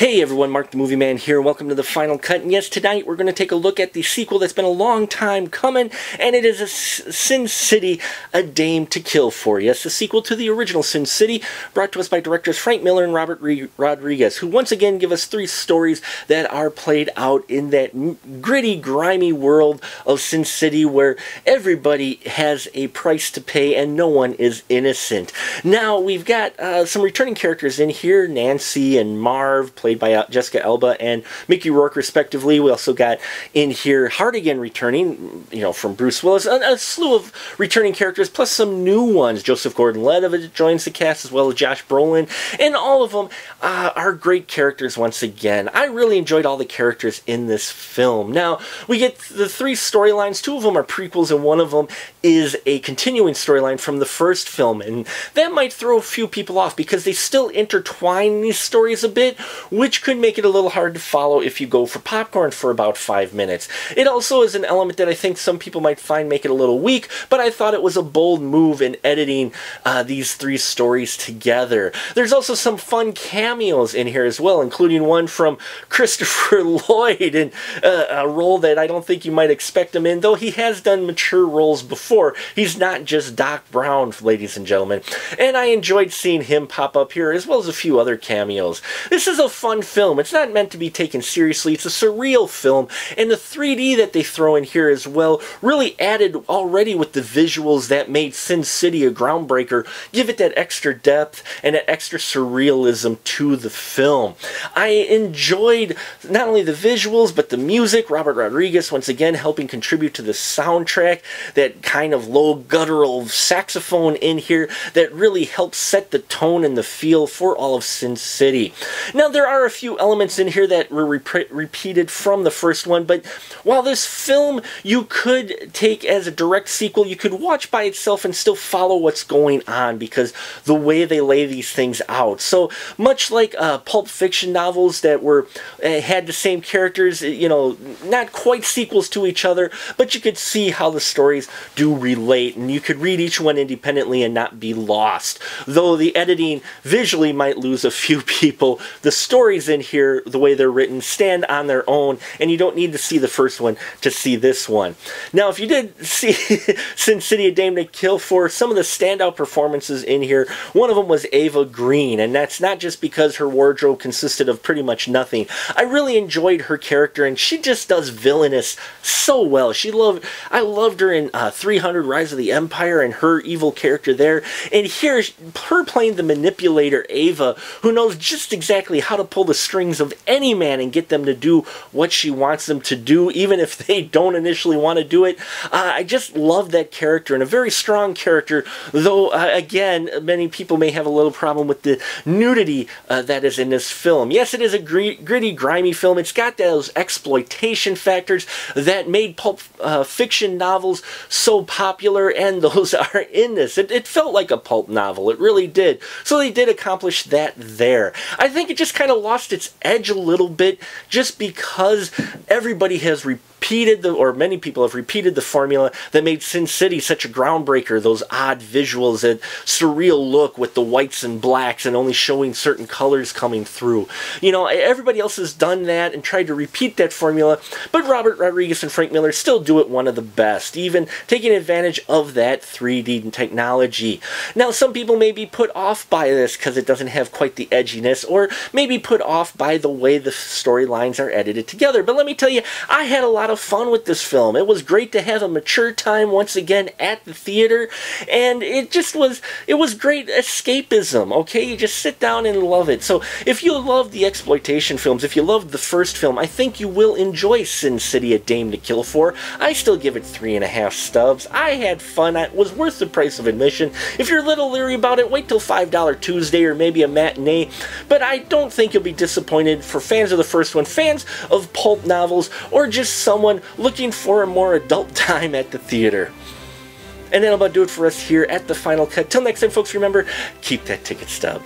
Hey everyone, Mark the Movie Man here. Welcome to the Final Cut. And yes, tonight we're going to take a look at the sequel that's been a long time coming, and it is a Sin City: A Dame to Kill For. Yes, the sequel to the original Sin City, brought to us by directors Frank Miller and Robert Rodriguez, who once again give us three stories that are played out in that gritty, grimy world of Sin City where everybody has a price to pay and no one is innocent. Now, we've got some returning characters in here, Nancy and Marv, played by Jessica Alba and Mickey Rourke, respectively. We also got in here Hartigan returning, from Bruce Willis. A slew of returning characters, plus some new ones. Joseph Gordon-Levitt joins the cast, as well as Josh Brolin. And all of them are great characters once again. I really enjoyed all the characters in this film. Now, we get the three storylines. Two of them are prequels, and one of them is a continuing storyline from the first film. And that might throw a few people off, because they still intertwine these stories a bit, which could make it a little hard to follow if you go for popcorn for about 5 minutes. It also is an element that I think some people might find make it a little weak, but I thought it was a bold move in editing these three stories together. There's also some fun cameos in here as well, including one from Christopher Lloyd, in a role that I don't think you might expect him in, though he has done mature roles before. He's not just Doc Brown, ladies and gentlemen. And I enjoyed seeing him pop up here, as well as a few other cameos. This is a fun film. It's not meant to be taken seriously. It's a surreal film, and the 3D that they throw in here as well really added already with the visuals that made Sin City a groundbreaker, give it that extra depth and that extra surrealism to the film. I enjoyed not only the visuals, but the music. Robert Rodriguez once again helping contribute to the soundtrack, that kind of low guttural saxophone in here that really helps set the tone and the feel for all of Sin City. Now, there are a few elements in here that were repeated from the first one, but while this film you could take as a direct sequel, you could watch by itself and still follow what's going on, because the way they lay these things out. So much like Pulp Fiction novels that were had the same characters, not quite sequels to each other, but you could see how the stories do relate, and you could read each one independently and not be lost. Though the editing visually might lose a few people, the stories in here, the way they're written, stand on their own, and you don't need to see the first one to see this one. Now, if you did see Sin City: A Dame to Kill For, some of the standout performances in here, one of them was Eva Green, and that's not just because her wardrobe consisted of pretty much nothing. I really enjoyed her character, and she just does villainous so well. I loved her in 300: Rise of the Empire, and her evil character there, and here, her playing the manipulator Ava, who knows just exactly how to pull the strings of any man and get them to do what she wants them to do, even if they don't initially want to do it. I just love that character, and a very strong character, though, again, many people may have a little problem with the nudity that is in this film. Yes, it is a gritty, grimy film. It's got those exploitation factors that made Pulp Fiction novels so popular, and those are in this. It felt like a pulp novel. It really did. So they did accomplish that there. I think it just kind of lost its edge a little bit, just because everybody has many people have repeated the formula that made Sin City such a groundbreaker. Those odd visuals, that surreal look with the whites and blacks and only showing certain colors coming through. Everybody else has done that and tried to repeat that formula, but Robert Rodriguez and Frank Miller still do it one of the best, even taking advantage of that 3D technology. Now, some people may be put off by this because it doesn't have quite the edginess, or maybe put off by the way the storylines are edited together. But let me tell you, I had a lot of fun with this film. It was great to have a mature time once again at the theater, and it was great escapism, okay? You just sit down and love it. So if you love the exploitation films, if you loved the first film, I think you will enjoy Sin City: A Dame to Kill For. I still give it 3.5 stubs. I had fun. It was worth the price of admission. If you're a little leery about it, wait till $5 Tuesday or maybe a matinee, but I don't think you'll be disappointed. For fans of the first one, fans of pulp novels, or just someone looking for a more adult time at the theater. And that'll about do it for us here at The Final Cut. Till next time, folks, remember, keep that ticket stub.